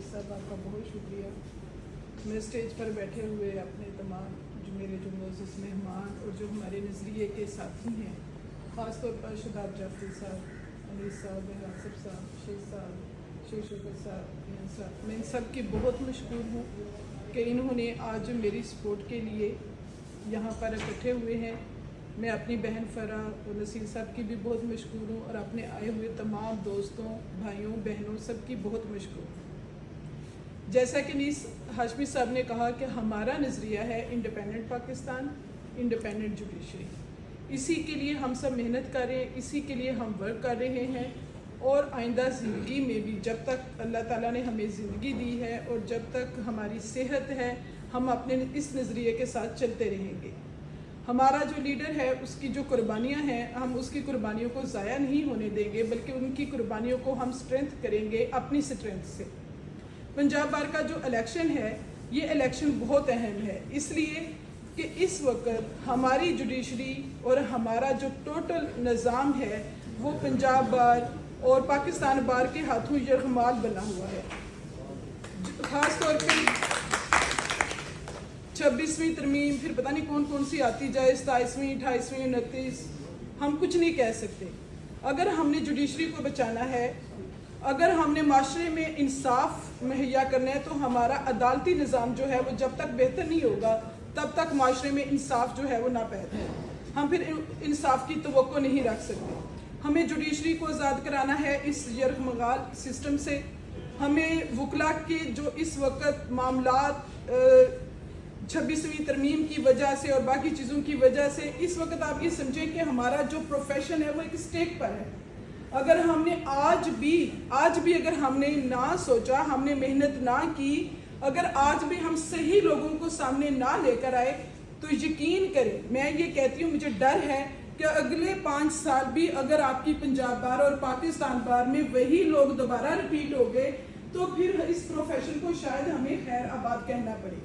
Rice साहब, आपका बहुत शुक्रिया। मैं स्टेज पर बैठे हुए अपने तमाम मेरे जो मोअज़्ज़ज़ मेहमान और जो हमारे नज़रिए के साथी हैं, ख़ास तौर पर शदाब जाफरी साहब, अनीस साहब, आसिफ साहब, शेख साहब, शेख शुगर साहब, मैं इन सब की बहुत मशकूर हूँ कि इन्होंने आज मेरी सपोर्ट के लिए यहाँ पर इकट्ठे हुए हैं। मैं अपनी बहन फरा और नसीर साहब की भी बहुत मशकूर हूँ और अपने आए हुए तमाम दोस्तों, भाइयों, बहनों सब की बहुत मशकूर हूँ। जैसा कि अनीस हाशमी साहब ने कहा कि हमारा नज़रिया है इंडिपेंडेंट पाकिस्तान, इंडिपेंडेंट जुडिशरी। इसी के लिए हम सब मेहनत कर रहे हैं, इसी के लिए हम वर्क कर रहे हैं और आइंदा ज़िंदगी में भी जब तक अल्लाह ताला ने हमें ज़िंदगी दी है और जब तक हमारी सेहत है, हम अपने इस नज़रिए के साथ चलते रहेंगे। हमारा जो लीडर है उसकी जो कुर्बानियाँ हैं, हम उसकी कुर्बानियों को ज़ाया नहीं होने देंगे, बल्कि उनकी कुर्बानियों को हम स्ट्रेंथ करेंगे अपनी स्ट्रेंथ से। पंजाब बार का जो इलेक्शन है, ये इलेक्शन बहुत अहम है, इसलिए कि इस वक्त हमारी जुडिशरी और हमारा जो टोटल निज़ाम है वो पंजाब बार और पाकिस्तान बार के हाथों यरगमाल बना हुआ है। ख़ास तौर पर 26वीं तरमीम, फिर पता नहीं कौन कौन सी आती जाए, 27वीं, 28वीं, 29, हम कुछ नहीं कह सकते। अगर हमने जुडिशरी को बचाना है, अगर हमने माशरे में इंसाफ मुहैया करना है, तो हमारा अदालती निज़ाम जो है वो जब तक बेहतर नहीं होगा तब तक माशरे में इंसाफ जो है वो नापैद है। हम फिर इंसाफ की तवक्को नहीं रख सकते। हमें जुडिशरी को आज़ाद कराना है इस यरगमाल सिस्टम से। हमें वकला के जो इस वक्त मामलात 26वीं तरमीम की वजह से और बाकी चीज़ों की वजह से इस वक्त आप ये समझें कि हमारा जो प्रोफेशन है वो एक स्टेक पर है। अगर हमने आज भी अगर हमने ना सोचा, हमने मेहनत ना की, अगर आज भी हम सही लोगों को सामने ना लेकर आए, तो यकीन करें, मैं ये कहती हूँ, मुझे डर है कि अगले 5 साल भी अगर आपकी पंजाब बार और पाकिस्तान बार में वही लोग दोबारा रिपीट हो गए, तो फिर इस प्रोफेशन को शायद हमें खैर आबाद कहना पड़े।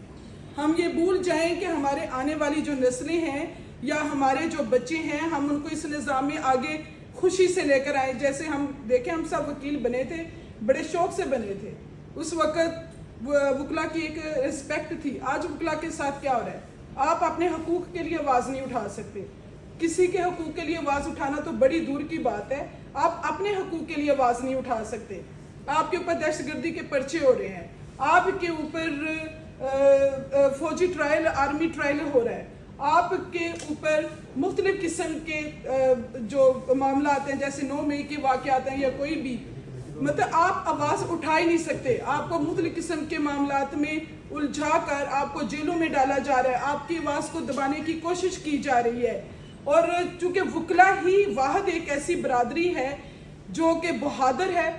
हम ये भूल जाएं कि हमारे आने वाली जो नस्लें हैं या हमारे जो बच्चे हैं, हम उनको इस निज़ाम में आगे खुशी से लेकर आए। जैसे हम देखें, हम सब वकील बने थे, बड़े शौक से बने थे। उस वक़्त वकला की एक रिस्पेक्ट थी। आज वकला के साथ क्या हो रहा है? आप अपने हकूक़ के लिए आवाज़ नहीं उठा सकते। किसी के हकूक़ के लिए आवाज़ उठाना तो बड़ी दूर की बात है, आप अपने हकूक़ के लिए आवाज़ नहीं उठा सकते। आपके ऊपर दहशतगर्दी के पर्चे हो रहे हैं, आपके ऊपर फौजी ट्रायल, आर्मी ट्रायल हो रहा है, आपके ऊपर मुख्तलिफ किस्म के जो मामला आते हैं, जैसे 9 मई के वाक़यात हैं या कोई भी, मतलब आप आवाज़ उठा ही नहीं सकते। आपको मुख्तलिफ किस्म के मामलात में उलझा कर आपको जेलों में डाला जा रहा है, आपकी आवाज़ को दबाने की कोशिश की जा रही है। और चूँकि वकला ही वाहिद एक ऐसी बरादरी है जो कि बहादुर है,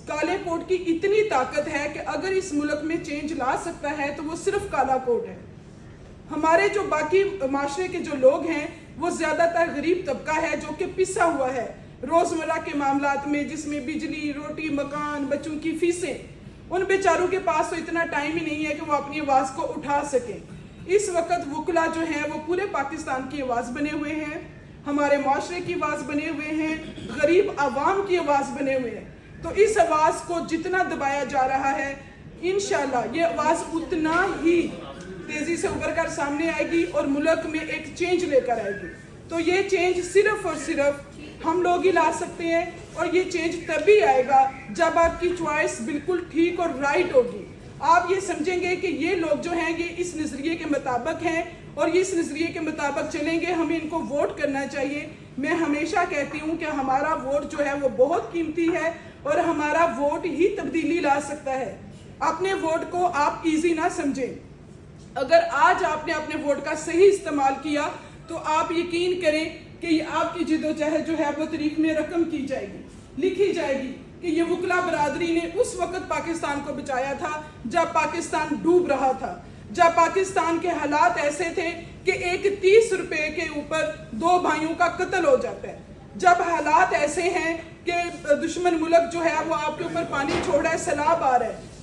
काले कोट की इतनी ताकत है कि अगर इस मुल्क में चेंज ला सकता है तो वो सिर्फ काला कोट है। हमारे जो बाकी माशरे के जो लोग हैं वो ज़्यादातर गरीब तबका है जो कि पिसा हुआ है रोज़मर्रा के मामलात में, जिसमें बिजली, रोटी, मकान, बच्चों की फीसें। उन बेचारों के पास तो इतना टाइम ही नहीं है कि वो अपनी आवाज़ को उठा सकें। इस वक्त वकला जो हैं वो पूरे पाकिस्तान की आवाज़ बने हुए हैं, हमारे माशरे की आवाज़ बने हुए हैं, गरीब आवाम की आवाज़ बने हुए हैं। तो इस आवाज़ को जितना दबाया जा रहा है, इंशाल्लाह ये आवाज़ उतना ही तेज़ी से उभर कर सामने आएगी और मुल्क में एक चेंज लेकर आएगी। तो ये चेंज सिर्फ और सिर्फ हम लोग ही ला सकते हैं, और ये चेंज तभी आएगा जब आपकी चॉइस बिल्कुल ठीक और राइट होगी। आप ये समझेंगे कि ये लोग जो हैं ये इस नज़रिए के मुताबिक हैं और ये इस नज़रिए के मुताबिक चलेंगे, हमें इनको वोट करना चाहिए। मैं हमेशा कहती हूँ कि हमारा वोट जो है वो बहुत कीमती है और हमारा वोट ही तब्दीली ला सकता है। अपने वोट को आप इजी ना समझें। अगर आज आपने अपने वोट का सही इस्तेमाल किया तो आप यकीन करें कि आपकी जिद्दोजहद जो है वो तारीख में रकम की जाएगी, लिखी जाएगी कि ये वकला बरादरी ने उस वक्त पाकिस्तान को बचाया था जब पाकिस्तान डूब रहा था, जब पाकिस्तान के हालात ऐसे थे कि एक 30 रुपए के ऊपर 2 भाइयों का कत्ल हो जाता है, जब हालात ऐसे हैं कि दुश्मन मुल्क जो है वो आपके ऊपर पानी छोड़ रहा है, सैलाब आ रहा है।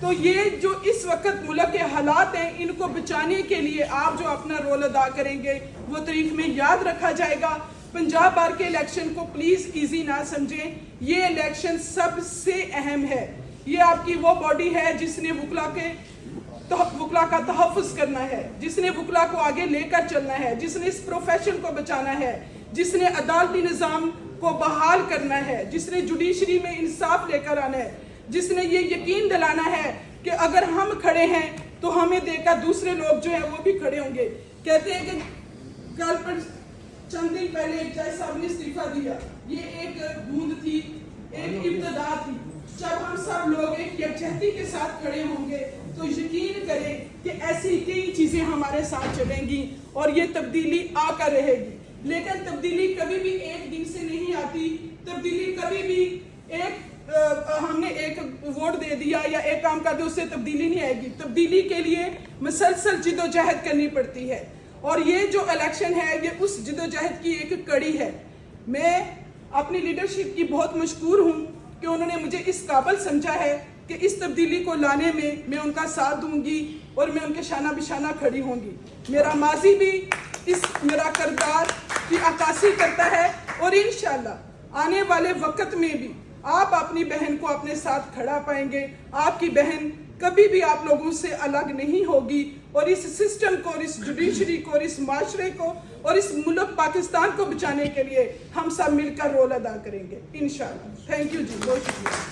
तो ये जो इस वक्त मुल्क के हालात हैं, इनको बचाने के लिए आप जो अपना रोल अदा करेंगे वो तारीख में याद रखा जाएगा। पंजाब बार के इलेक्शन को प्लीज़ इजी ना समझें, ये इलेक्शन सबसे अहम है। یہ آپ کی وہ باڈی ہے جس نے وکلا کا تحفظ کرنا ہے, جس نے وکلا کو آگے لے کر چلنا ہے, جس نے اس پروفیشن کو بچانا ہے, جس نے عدالتی نظام کو بحال کرنا ہے, جس نے جوڈیشری میں انصاف لے کر آنا ہے, جس نے یہ یقین دلانا ہے کہ اگر ہم کھڑے ہیں تو ہمیں دیکھ کر دوسرے لوگ جو ہیں وہ بھی کھڑے ہوں گے. کہتے ہیں کہ کل پر چند دن پہلے جج صاحب نے استعفیٰ دیا, یہ ایک بوند تھی, ایک ابتدا تھی. جب ہم سب لوگ ایک یکجہتی کے ساتھ کھڑے ہوں گے تو یقین کریں کہ ایسی کئی چیزیں ہمارے ساتھ چلیں گی اور یہ تبدیلی آ کر رہے گی. لیکن تبدیلی کبھی بھی ایک دن سے نہیں آتی. تبدیلی کبھی بھی ہم نے ایک ووٹ دے دیا یا ایک کام کر دیا اس سے تبدیلی نہیں آئے گی. تبدیلی کے لیے مسلسل جد و جہد کرنی پڑتی ہے, اور یہ جو الیکشن ہے یہ اس جد و جہد کی ایک کڑی ہے. میں اپنی لیڈرشپ کی بہت مشکور ہوں کہ انہوں نے مجھے اس قابل سمجھا ہے کہ اس تبدیلی کو لانے میں ان کا ساتھ دوں گی اور میں ان کے شانہ بشانہ کھڑی ہوں گی. میرا ماضی بھی میرا کردار کی عکاسی کرتا ہے, اور انشاءاللہ آنے والے وقت میں بھی آپ اپنی بہن کو اپنے ساتھ کھڑا پائیں گے. آپ کی بہن کبھی بھی آپ لوگوں سے الگ نہیں ہوگی, اور اس سسٹم کو, اور اس جوڈیشری کو, اور اس معاشرے کو, اور اس ملک پاکستان کو بچانے کے لیے ہم سب مل کر رول ادا کریں گے انشاءاللہ. تھینک یو جی, بہت شکریہ.